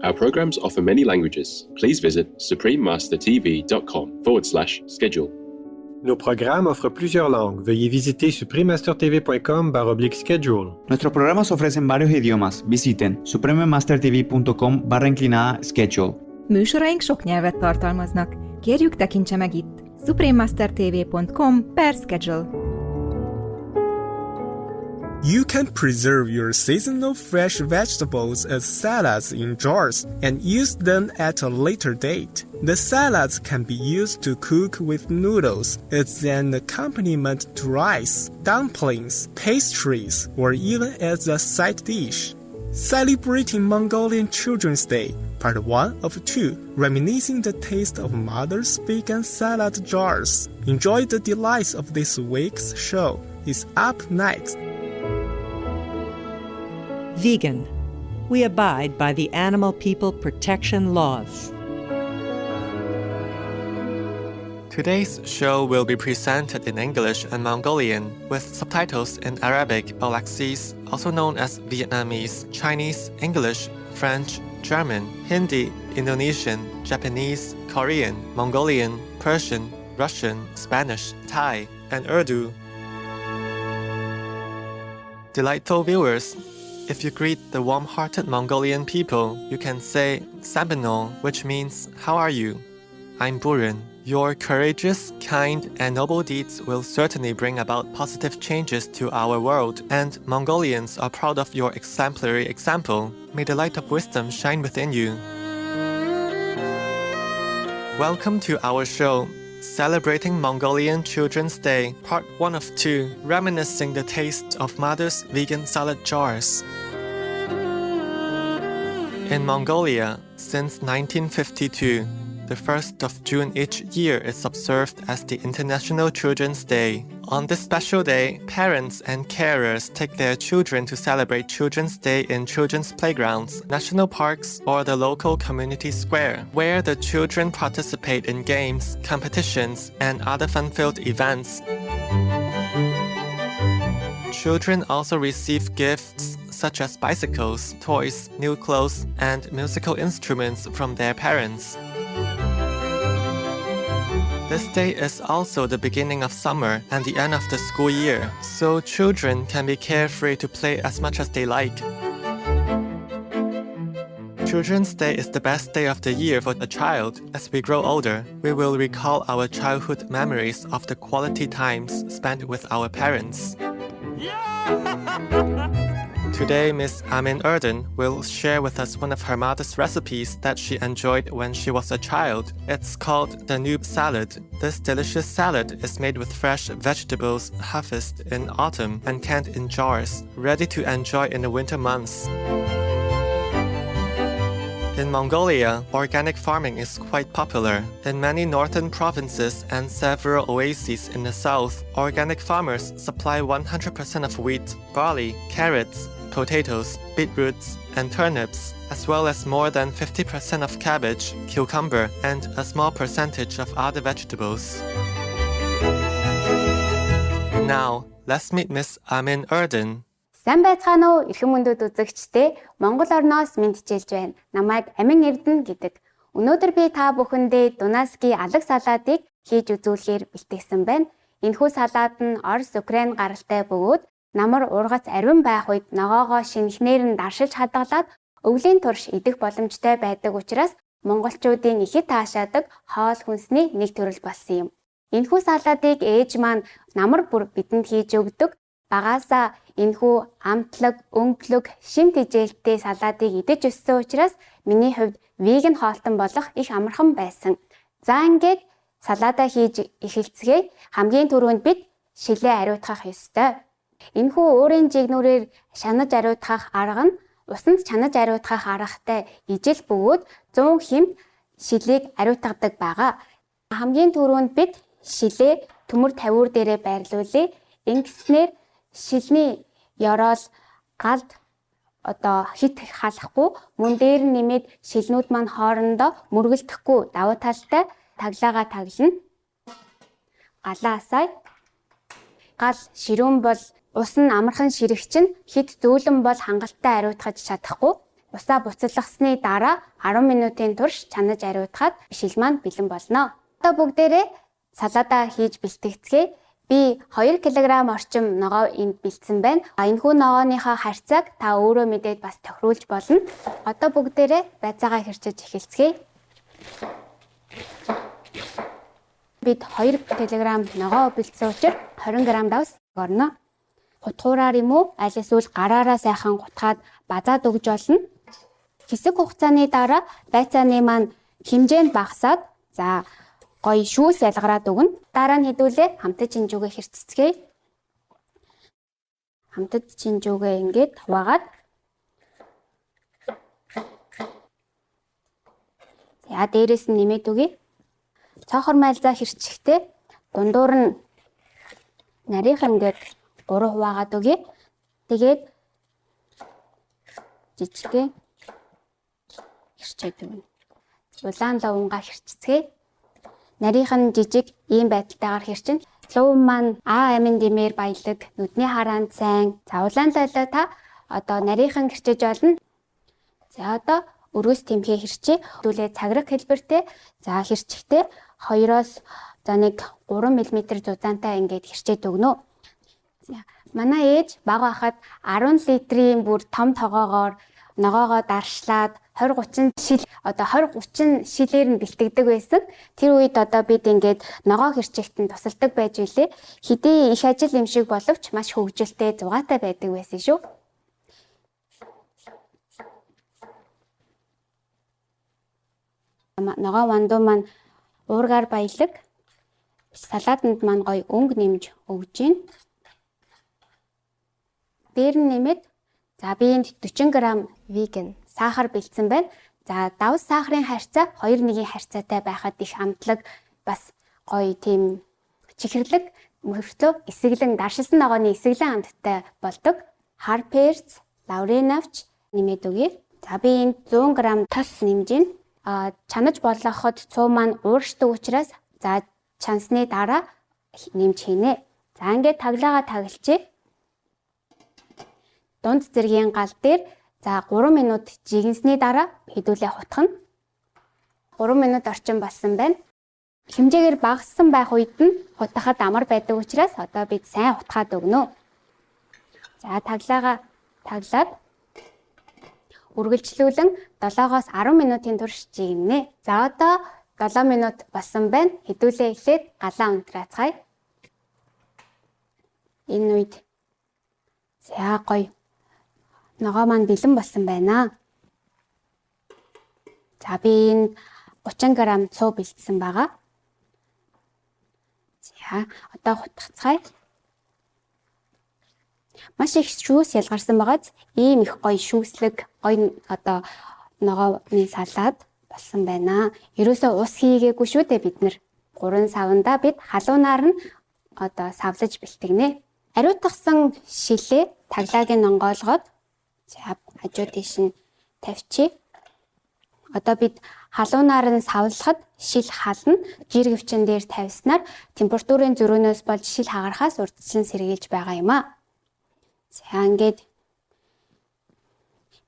Our programs offer many languages. Please visit suprememastertv.com/schedule. Nos programas offrent plusieurs langues. Veuillez visiter suprememastertv.com/schedule. Nuestros programas ofrecen varios idiomas. Visiten suprememastertv.com/schedule. Műsoraink sok nyelvet tartalmaznak. Kérjük, tekintse meg itt suprememastertv.com/schedule. You can preserve your seasonal fresh vegetables as salads in jars and use them at a later date. The salads can be used to cook with noodles as an accompaniment to rice, dumplings, pastries, or even as a side dish. Celebrating Mongolian Children's Day, Part 1 of 2, reminiscing the taste of Mother's vegan salad jars. Enjoy the delights of this week's show. Is up next. Vegan. We abide by the animal people protection laws. Today's show will be presented in English and Mongolian with subtitles in Arabic, Balaksis, also known as Vietnamese, Chinese, English, French, German, Hindi, Indonesian, Japanese, Korean, Mongolian, Persian, Russian, Spanish, Thai, and Urdu. Delightful viewers, if you greet the warm-hearted Mongolian people, you can say Sabino, which means, how are you? I'm Burin. Your courageous, kind, and noble deeds will certainly bring about positive changes to our world, and Mongolians are proud of your exemplary example. May the light of wisdom shine within you. Welcome to our show, celebrating Mongolian Children's Day, Part 1 of 2, reminiscing the taste of Mother's vegan salad jars. In Mongolia, since 1952, the 1st of June each year is observed as the International Children's Day. On this special day, parents and carers take their children to celebrate Children's Day in children's playgrounds, national parks, or the local community square, where the children participate in games, competitions, and other fun-filled events. Children also receive gifts such as bicycles, toys, new clothes, and musical instruments from their parents. This day is also the beginning of summer and the end of the school year, so children can be carefree to play as much as they like. Children's Day is the best day of the year for a child. As we grow older, we will recall our childhood memories of the quality times spent with our parents. Today, Miss Amin Erden will share with us one of her mother's recipes that she enjoyed when she was a child. It's called the noob salad. This delicious salad is made with fresh vegetables harvested in autumn and canned in jars, ready to enjoy in the winter months. In Mongolia, organic farming is quite popular. In many northern provinces and several oases in the south, organic farmers supply 100% of wheat, barley, carrots, potatoes, beetroots, and turnips, as well as more than 50% of cabbage, cucumber, and a small percentage of other vegetables. Now, let's meet Miss Amin Erden. Сайн байцгаана уу эрхэм мөндөд үзэгчдээ Монгол орноос мэдчилж байна. Намайг Амин Эрдэнэ гэдэг. Өнөөдөр би та бүхэндээ Дунаски алаг салаатыг хийж үзүүлэхээр бэлтгэсэн байна. Энэхүү салаат нь Орос, Украин гаралтай бөгөөд намар ургац ариун байх үед ногоогоо шинэхнээр нь даршилж хадгалаад өвлийн турш идэх боломжтой байдаг учраас монголчуудын ихэд таашаадаг хоол хүнсний нэг төрөл болсон юм. Энэхүү салаатыг ээж маань намар бүр бидэнд хийж өгдөг. Багаасаа энэхүү амтлаг, өнгөлөг, шим тэжээлтэй салаатыг идэж өссөн учраас миний хувьд веган хоолтон болох их амархан байсан. За ингээд салаатаа хийж эхэлцгээе. Хамгийн түрүүнд бид шилээ ариутгах ёстой. Энэхүү өөрийн жигнүүрээр шанаж ариутгах арга нь усанд чанаж ариутгах аргатай ижил бөгөөд 100 хэмт шилийг ариутгадаг байгаа. Хамгийн түрүүнд бид шилээ төмөр тавиур дээрээ байрлуулъя. Ингэснээр шилний ёроол галд хит халахгүй мөн дээр нэмээд шилнүүд маань хоорондоо мөргөлдөхгүй давуу талтай таглаагаа таглана. Галаасай гал ширүүн бол Ус нь амархан ширэх чинь хэд зөөлөн бол хангалттай ариутгаж чадахгүй. Усаа буцалгасны дараа 10 минутын турш чанаж ариутгаад бишил маань бэлэн болно. Одоо бүгдээрээ салаада хийж бэлтгэцгээе. Би 2 кг орчим ногоо энд бэлдсэн байна. Энэхүү ногооныхоо харьцааг та өөрөө мэдээд бас тохируулж болно. Одоо бүгдээрээ байцаагаа хэрчиж эхэлцгээе. Бид 2 кг ногоо бэлдсэн учраас 20 г давс орно. Гутгуураар юм уу? Аль эсвэл гараараа сайхан гутгаад базаад өгж болно. Хэсэг хугацааны дараа байцааны маань хэмжээнд багасаад за гоё шүүс ялгараад өгнө. Дараа нь хэдүүлээ хамтад чинжүүгээ хэрцэцгээе. Хамтад чинжүүгээ ингээд хуваагаад за дээрээс нь нэмээд өгье. Цоохор майлзаа хэрчихтэй дундуур нь нарийнхан ингээд 3 хуваагаад өгье. Тэгээд жижигхэн хэрчээд өгнө. Улаан лувнгаа хэрцгээе. Нарийнхан жижиг ийм байдалтайгаар хэрчин. Лув маань А амин димээр баялаг, нүдний хараанд сайн. За улаан лайлаа та одоо нарийнхан хэрчиж болно. За одоо өргөс тэмхээ хэрчээ. Хэдүүлээ цаграг хэлбэртэй. За хэрчихтэй 2-оос за 1 3 мм зузаантай ингээд хэрчээд өгнө. За манай ээж бага байхад 10 литрийн бүр том тогоогоор ногоогоо даршлаад 20-30 шил одоо 20-30 шилээр нь бэлтгэдэг байсан. Тэр үед одоо бид ингээд ногоо хэрчигт нь тусалдаг байж үлээ. Хэдий их ажил юм шиг боловч маш хөвгөлтэй зугаатай байдаг байсан шүү. Ногоо вандуу маань уургаар баялаг. Салаатанд маань гоё өнгө нэмж өгж гин. Дээр нь нэмээд за би энд 40 г веган сахар бэлдсэн байна. За давс сахарын харьцаа 2:1 харьцаатай байхад их амтлаг бас гоё тийм чихэрлэг мөртлөө эсэглэн даршилсан ногооны эсэглэн амттай болдог. Хар перц, лаврын авч нэмээд өгье. За би энд 100 г тос нэмж гин. Чанаж болгоход цуу маань ууршдаг учраас за чансны дараа нэмж хийнэ. За ингээд таглаагаа таглчээ. Дунд зэргийн гал дээр за 3 минут жигэнсний дараа хэдүүлээ хутгана. 3 минут орчим болсон байна. Хэмжээгээр багассан байх үед нь хутгахад амар байдаг учраас одоо бид сайн хутгаад өгнө. За таглаагаа таглаад үргэлжлүүлэн 7-оос 10 минутын турш жигнэ. За одоо 7 минут болсон байна. Хэдүүлээ эхлээд галаа унтраацгаая. Энэ үед за гоё ногоо маань бэлэн болсон байна. За би энэ 30 г цуу бэлдсэн байгаа. За одоо хутгацгаая. Маш их шүүс ялгарсан байгааз ийм их гоё шүүслэг гоё одоо ногооны салаад болсон байна. Ерөөсөө ус хийгээгүй шүү дээ бид нар. 3 савнда бид халуунаар нь одоо савлаж бэлтгэнэ. Ариутгасан шилээ таглааг нь онгойлгоод за хажуу тийш нь тавьчих. Одоо бид халуунаар нь савлахад шил хална. Жиргэвчин дээр тавьснаар температурын зөрүүнөөс болж шил хагарахаас урьдчилан сэргийлж байгаа юм а. За ингээд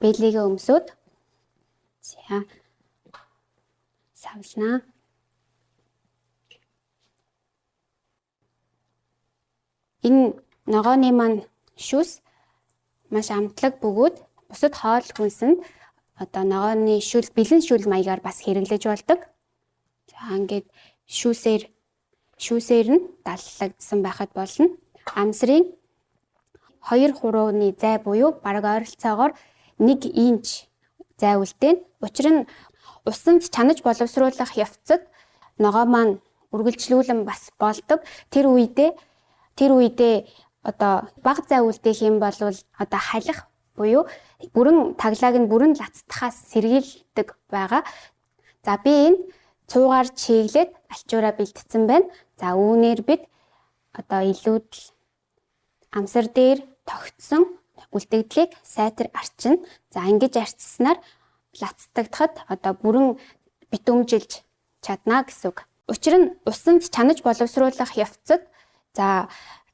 бэлигээ өмсөд за савлнаа. Энэ ногооны маань шүүс маш амтлаг бөгөөд бусад хоол хүнсэнд одоо ногооны шүл бэлэн шүл маягаар бас хэрэглэж болдог. За ингээд шүүсээр нь даллагдсан байхад болно. Амсрын 2 хурууны зай буюу бараг ойролцоогоор 1 инч зай үлдээн. Учир нь усанд чанаж боловсруулах явцад ногоо маань үргэлжлүүлэн бас болдог. Тэр үедээ одоо бага зай үлдээх юм бол одоо халих буюу бүрэн таглааг нь бүрэн лацтахаас сэргийлдэг байгаа. За би энэ цуугаар чиглээд алчуураа бэлтцсэн байна. За үүнээр бид одоо илүүдл амсар дээр тогтсон үлдэгдлийг сайтар арчина. За ингэж арчснаар лацтагдахад одоо бүрэн битүүмжилж чадна гэсэн үг. Учир нь усанд чанаж боловсруулах явцад за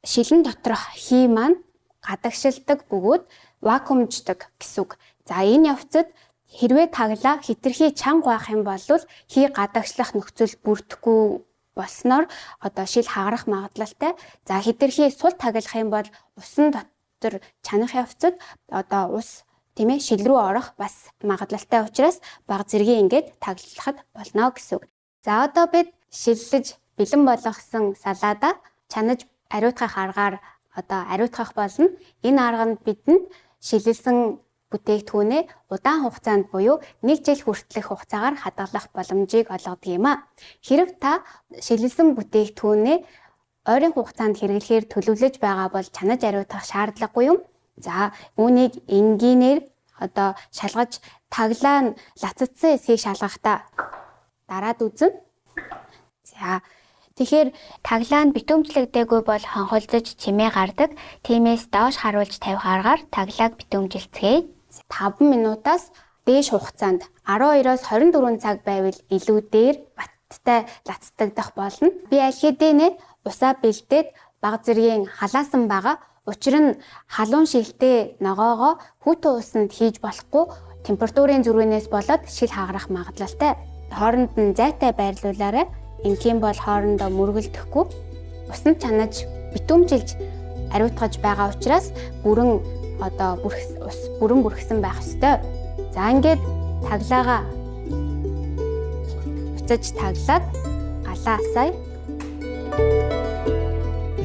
шилэн доторх хий маань гадагшилдаг бөгөөд вакуумждаг гэсэн үг. За энэ явцад хэрвээ таглаа хитрхи чанга байх юм бол хий гадагшлах нөхцөл бүрдэхгүй болсноор одоо шил хагарах магадлалтай. За хитрхи сул таглах юм бол усан дотор чанах явцад одоо ус тийм ээ шил рүү орох бас магадлалтай учраас бага зэргийн ингээд таглахад болно гэсэн үг. За одоо бид шиллэж бэлэн болгосон салаада чанаж ариутгах аргаар одоо ариутгах болно. Энэ арганд бидэнд шилэлсэн бүтээгдэхүүнээ удаан хугацаанд буюу 1 жил хүртэлх хугацаагаар хадгалах боломжийг олгодог юм а. Хэрв та шилэлсэн бүтээгдэхүүнээ ойрын хугацаанд хэрэглэхээр төлөвлөж байгаа бол чанаж ариутгах шаардлагагүй юм. За үүнийг энгийнээр одоо шалгаж таглаа нь лацадсан эсхийг шалгахдаа дараад үзнэ. За тэгэхээр таглаа нь битүүмжлэгдээгүй бол хонхолзож чимээ гардаг. Тиймээс доош харуулж тавих аргаар таглааг битүүмжилцгээе. 5 минутаас дээш хугацаанд 12-оос 24 цаг байвал илүү дээр баттай лацдагдах болно. Би аль хэдийнэ усаа бэлдээд бага зэргийн халаасан байгаа. Учир нь халуун шилтэй ногоогоо хүүтэн усанд хийж болохгүй температурын зөрүүнээс болоод шил хагарах магадлалтай. Хооронд нь зайтай байрлуулаарай. Ингийн бол хоорондоо мөргөлдөхгүй. Усанд чанаж битүүмжилж ариутгаж байгаа учраас бүрэн одоо бүрэн бүрхсэн байх ёстой. За ингээд таглаагаа буцаж таглаад галаасай.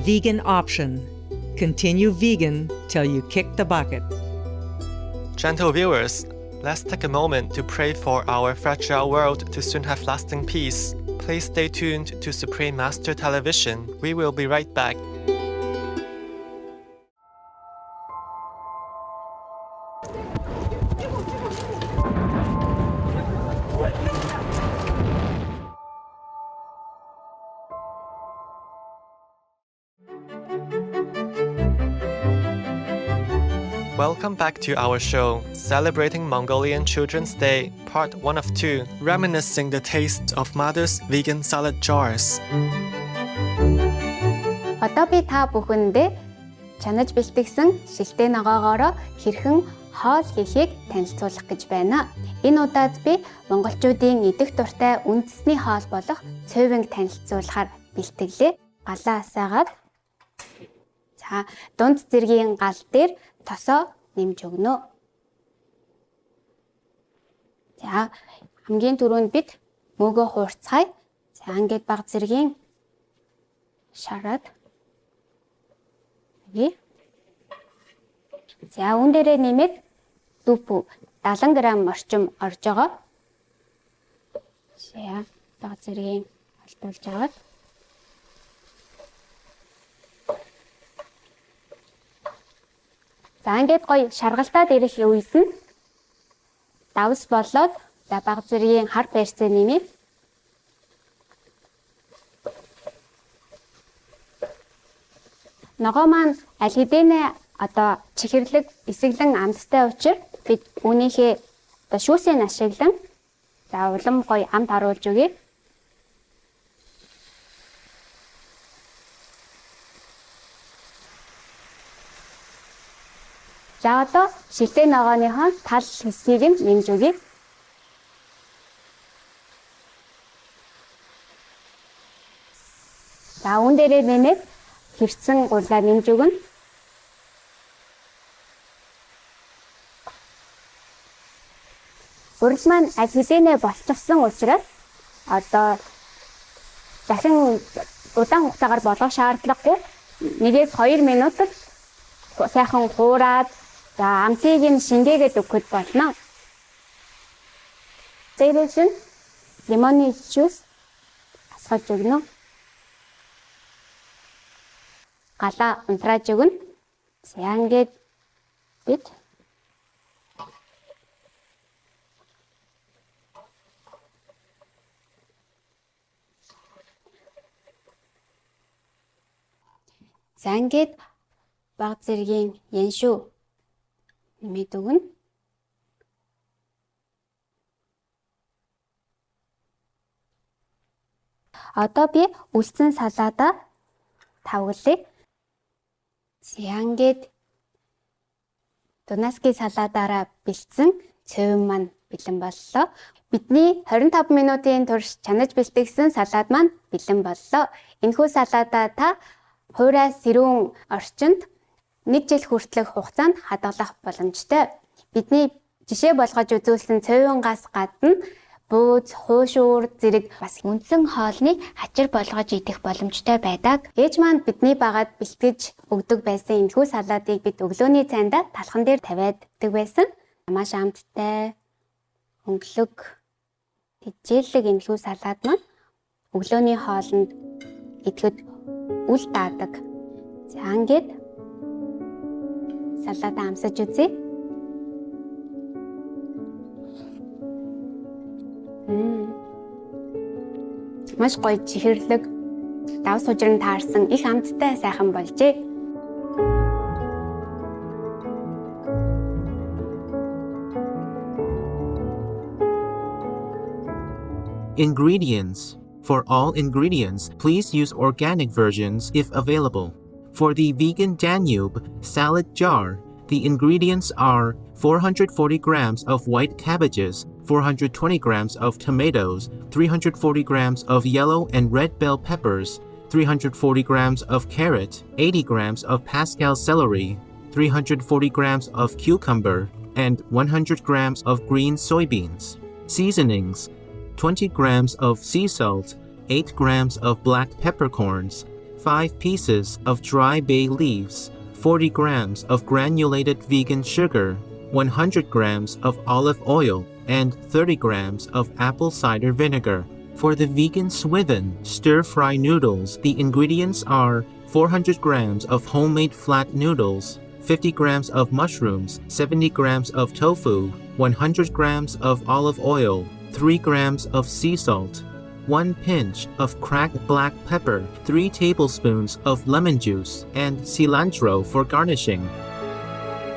Vegan option. Continue vegan till you kick the bucket. Gentle viewers, let's take a moment to pray for our fragile world to soon have lasting peace. Please stay tuned to Supreme Master Television. We will be right back. Welcome back to our show, celebrating Mongolian Children's Day, part 1 of 2, reminiscing the taste of mother's vegan salad jars. Одоо би та бүхэндээ чанаж бэлтгэсэн шилтэй ногоогоороо хэрхэн хоол хийхийг танилцуулах гэж байна. Энэ удаад би монголчуудын идэх дуртай үндэсний хоол болох цөөвинг танилцуулахаар бэлтгэлээ. Галаа асаагаад за дунд зэргийн гал дээр тосоо нэмж өгнө. За хамгийн түрүүнд бид мөөгөө хуурцгаая. За ингээд бага зэргийн шараад. За үүн дээрээ нэмээд дүп 70 г орчим орж байгаа. За бага зэргийн холдуулж аваад. За ингээд гоё шаргалтаад ирэх үед нь давс болоод за бага зэргийн хар перцээ нэмээ. Ногоо маань аль хэдийнэ одоо чихэрлэг эсэглэн амттай учраас бид үүнийхээ одоо шүүсийг ашиглан за улам гоё амт харуулж өгье. За одоо шилтэй ногооныхоо тал хэсгийг нь нэмж өгье. За үүн дээрээ нэмээд хэрцэн гурлаа нэмж өгнө. Гурил маань аль хэдийнэ болчихсон учраас одоо дахин удаан хугацаагаар болгох шаардлагагүй. 1-2 минутад сайхан хуураад за амтыг нь шингээгээд өгөхөд болно. Дээрээс нь лимоны жуус асгаж өгнө. Галаа унтрааж өгнө. За ингээд бид за ингээд бага зэргийн яншүү нэмээд өгнө. Одоо би үлдсэн салаада тавглая. За ингээд Дунаски салаадаараа бэлдсэн цөөн маань бэлэн боллоо. Бидний 25 минутын турш чанаж бэлтгэсэн салаад маань бэлэн боллоо. Энэхүү салаадаа та хуурай сэрүүн орчинд 1 жил хүртэлх хугацаанд хадгалах боломжтой. Бидний жишээ болгож үзүүлсэн цөөнгаас гадна бууз, хуушуур зэрэг бас үндсэн хоолны хачир болгож идэх боломжтой байдаг. Ээж маань бидний багад бэлтгэж өгдөг байсан энэхүү салаадыг бид өглөөний цайндаа талхан дээр тавиад өгдөг байсан. Маш амттай, өнгөлөг, тэжээлэг энэхүү салаад маань өглөөний хоолнд идэхэд үл даадаг. За ингээд салаадаа амсаж үзье. Маш гоё чихэрлэг, дав сужрын таарсан их амттай сайхан болжээ. Ingredients. For all ingredients, please use organic versions if available. For the vegan Danube salad jar, the ingredients are 440 grams of white cabbages, 420 grams of tomatoes, 340 grams of yellow and red bell peppers, 340 grams of carrot, 80 grams of Pascal celery, 340 grams of cucumber, and 100 grams of green soybeans. Seasonings: 20 grams of sea salt, 8 grams of black peppercorns, 5 pieces of dry bay leaves, 40 grams of granulated vegan sugar, 100 grams of olive oil, and 30 grams of apple cider vinegar. For the vegan Swithen stir-fry noodles, the ingredients are 400 grams of homemade flat noodles, 50 grams of mushrooms, 70 grams of tofu, 100 grams of olive oil, 3 grams of sea salt, 1 pinch of cracked black pepper, 3 tablespoons of lemon juice, and cilantro for garnishing.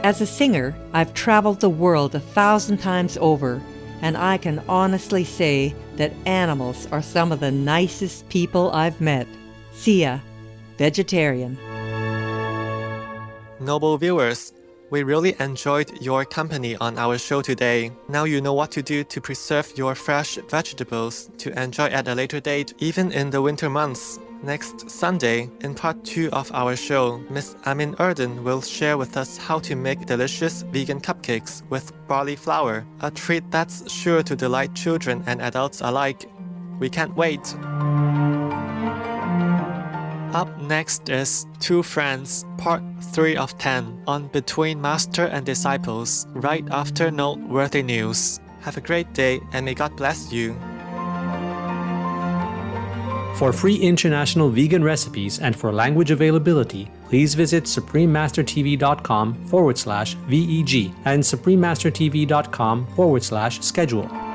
As a singer, I've traveled the world 1,000 times over, and I can honestly say that animals are some of the nicest people I've met. Sia, vegetarian. Noble viewers, we really enjoyed your company on our show today. Now you know what to do to preserve your fresh vegetables to enjoy at a later date, even in the winter months. Next Sunday, in part 2 of our show, Miss Amin Erden will share with us how to make delicious vegan cupcakes with barley flour, a treat that's sure to delight children and adults alike. We can't wait! Up next is Two Friends, part 3 of 10, on Between Master and Disciples, right after Noteworthy News. Have a great day and may God bless you. For free international vegan recipes and for language availability, please visit suprememastertv.com/VEG and suprememastertv.com/schedule.